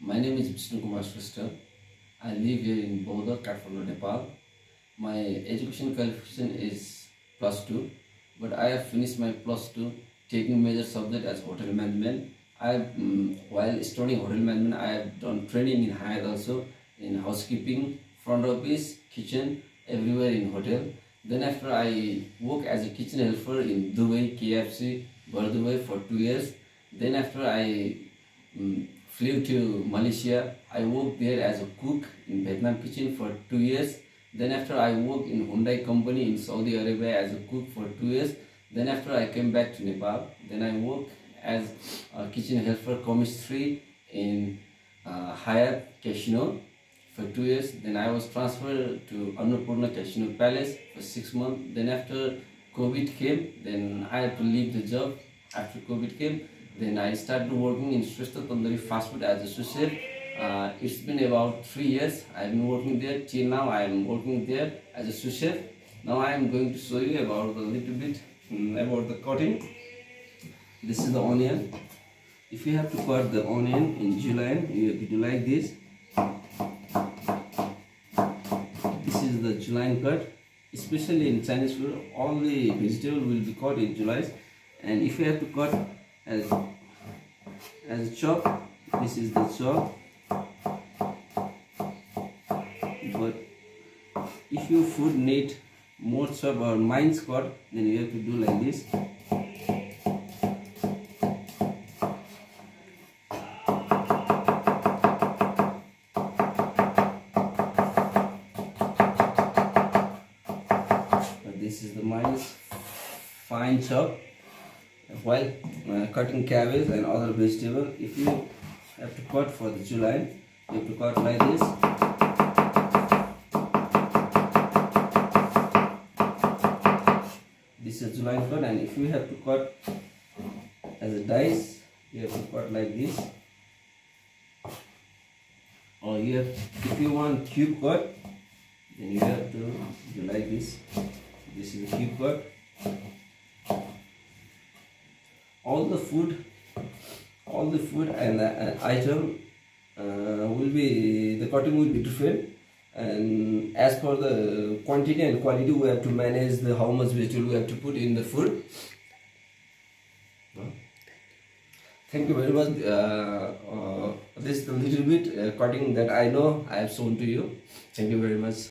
My name is BISHNU SHRESTHA. I live here in Bodha, Kathmandu, Nepal. My education qualification is +2, but I have finished my +2 taking major subject as hotel management. While studying hotel management, I have done training in Hyatt also, in housekeeping, front office, kitchen, everywhere in hotel. Then after I work as a kitchen helper in Dubai, KFC, Dubai for 2 years. Then after I flew to Malaysia. I worked there as a cook in Vietnam kitchen for 2 years. Then after I worked in Hyundai company in Saudi Arabia as a cook for 2 years. Then after I came back to Nepal. Then I worked as a kitchen helper commissary in Hyatt Casino for 2 years. Then I was transferred to Annapurna Casino Palace for 6 months. Then after COVID came, then I had to leave the job. After COVID came, then I started working in SHRESTHA fast food as a sous chef. It's been about 3 years. I've been working there. Till now I am working there as a sous chef. Now I am going to show you about a little bit about the cutting. This is the onion. If you have to cut the onion in julienne, you have to do like this. This is the julienne cut. Especially in Chinese food, all the vegetable will be cut in julienne. And if you have to cut as a chop, this is the chop. But if your food need more chop or mine's cut, then you have to do like this. This is the mine's fine chop. While cutting cabbage and other vegetable, if you have to cut for the julienne, you have to cut like this. This is julienne cut, and if you have to cut as a dice, you have to cut like this. Or you have, if you want cube cut, then you have to do like this. This is a cube cut. All the food and item will be, the cutting will be different, and as per the quantity and quality, we have to manage the how much vegetable we have to put in the food. Thank you very much. This is a little bit cutting that I know I have shown to you. Thank you very much.